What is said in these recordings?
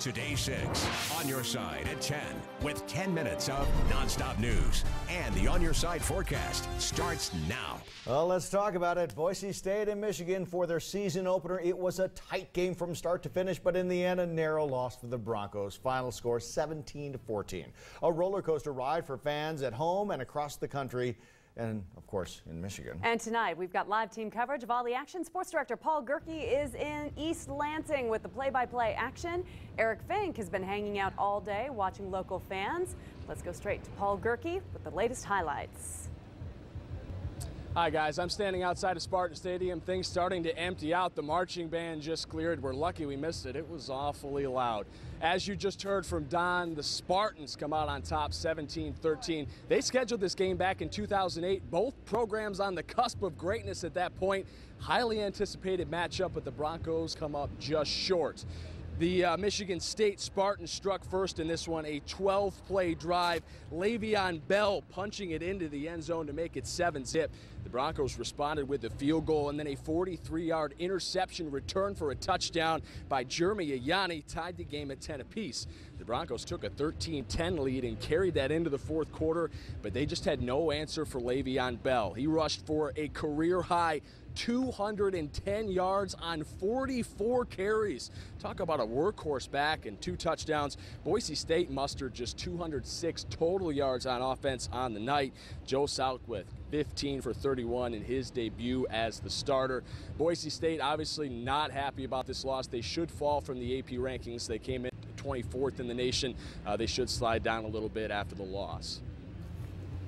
Today 6, On Your Side at 10, with 10 minutes of nonstop news. And the On Your Side forecast starts now. Well, let's talk about it. Boise State and Michigan for their season opener. It was a tight game from start to finish, but in the end, a narrow loss for the Broncos. Final score 17-14. A roller coaster ride for fans at home and across the country. And, of course, in Michigan. And tonight, we've got live team coverage of all the action. Sports director Paul Gerke is in East Lansing with the play-by-play action. Eric Fink has been hanging out all day watching local fans. Let's go straight to Paul Gerke with the latest highlights. Hi guys, I'm standing outside of Spartan Stadium. Things starting to empty out. The marching band just cleared. We're lucky we missed it. It was awfully loud. As you just heard from Don, the Spartans come out on top 17-13. They scheduled this game back in 2008. Both programs on the cusp of greatness at that point. Highly anticipated matchup, but the Broncos come up just short. The Michigan State Spartans struck first in this one, a 12-play drive. Le'Veon Bell punching it into the end zone to make it 7-zip. The Broncos responded with a field goal and then a 43-yard interception return for a touchdown by Jeremy Ayani, tied the game at 10 apiece. The Broncos took a 13-10 lead and carried that into the fourth quarter, but they just had no answer for Le'Veon Bell. He rushed for a career-high 210 yards on 44 carries. Talk about a workhorse back and 2 touchdowns. Boise State mustered just 206 total yards on offense on the night. Joe Southwick, 15 for 31 in his debut as the starter. Boise State obviously not happy about this loss. They should fall from the AP rankings. They came in 24th in the nation. They should slide down a little bit after the loss.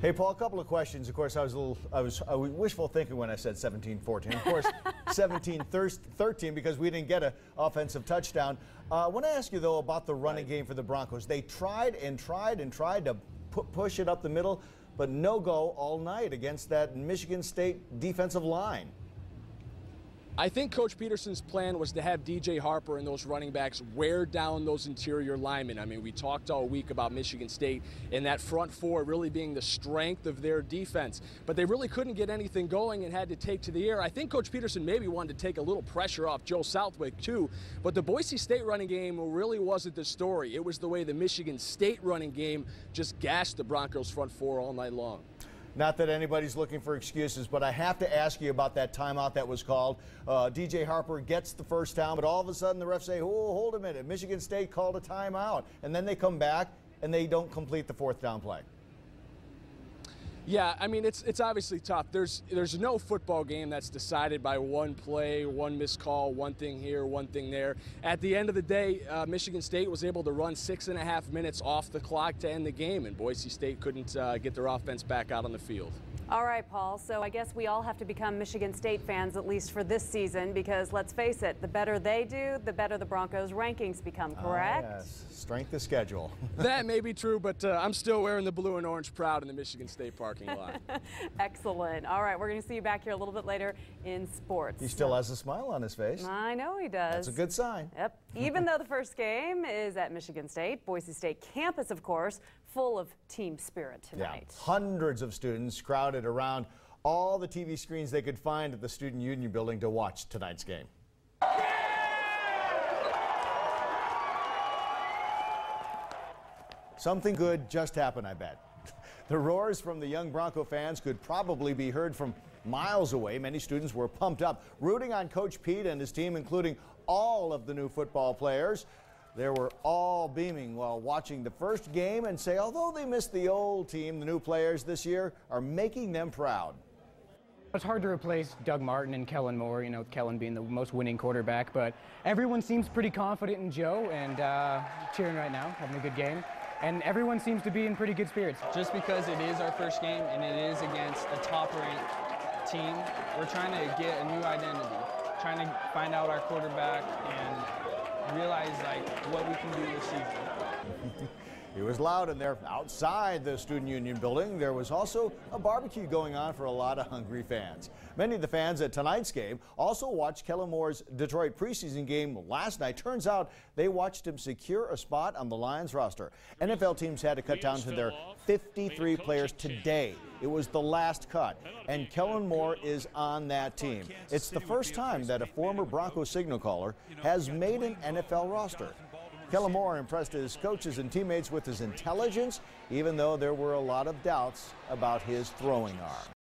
Hey, Paul, a couple of questions. Of course, I was wishful thinking when I said 17-14. Of course, 17-13 because we didn't get an offensive touchdown. I want to ask you, though, about the running game for the Broncos. They tried and tried and tried to push it up the middle, but no go all night against that Michigan State defensive line. I think Coach Peterson's plan was to have DJ Harper and those running backs wear down those interior linemen. I mean, we talked all week about Michigan State and that front four really being the strength of their defense. But they really couldn't get anything going and had to take to the air. I think Coach Peterson maybe wanted to take a little pressure off Joe Southwick too. But the Boise State running game really wasn't the story. It was the way the Michigan State running game just gashed the Broncos front four all night long. Not that anybody's looking for excuses, but I have to ask you about that timeout that was called. DJ Harper gets the first down, but all of a sudden the refs say, oh, hold a minute, Michigan State called a timeout. And then they come back and they don't complete the fourth down play. Yeah, I mean, it's obviously tough. There's no football game that's decided by one play, one missed call, one thing here, one thing there. At the end of the day, Michigan State was able to run 6.5 minutes off the clock to end the game, and Boise State couldn't get their offense back out on the field. All right, Paul, so I guess we all have to become Michigan State fans, at least for this season, because let's face it, the better they do, the better the Broncos' rankings become, correct? Yes, strength of schedule. That may be true, but I'm still wearing the blue and orange proud in the Michigan State parking lot. Excellent. All right, we're going to see you back here a little bit later in sports. He still has a smile on his face. I know he does. That's a good sign. Yep. Even though the first game is at Michigan State, Boise State campus, of course, full of team spirit tonight. Yeah. Hundreds of students crowded around all the TV screens they could find at the Student Union building to watch tonight's game. Something good just happened, I bet. The roars from the young Bronco fans could probably be heard from miles away. Many students were pumped up, rooting on Coach Pete and his team, including all of the new football players. They were all beaming while watching the first game and say, although they missed the old team, the new players this year are making them proud. It's hard to replace Doug Martin and Kellen Moore, you know, Kellen being the most winning quarterback, but everyone seems pretty confident in Joe and cheering right now, having a good game. And everyone seems to be in pretty good spirits. Just because it is our first game and it is against a top-ranked team, we're trying to get a new identity, trying to find out our quarterback and realize like what we can do this season. It was loud in there. Outside the Student Union building, there was also a barbecue going on for a lot of hungry fans. Many of the fans at tonight's game also watched Kellen Moore's Detroit preseason game last night. Turns out they watched him secure a spot on the Lions roster. NFL teams had to cut down to their 53 players today. It was the last cut, and Kellen Moore is on that team. It's the first time that a former Bronco signal caller has made an NFL roster. Kellen Moore impressed his coaches and teammates with his intelligence, even though there were a lot of doubts about his throwing arm.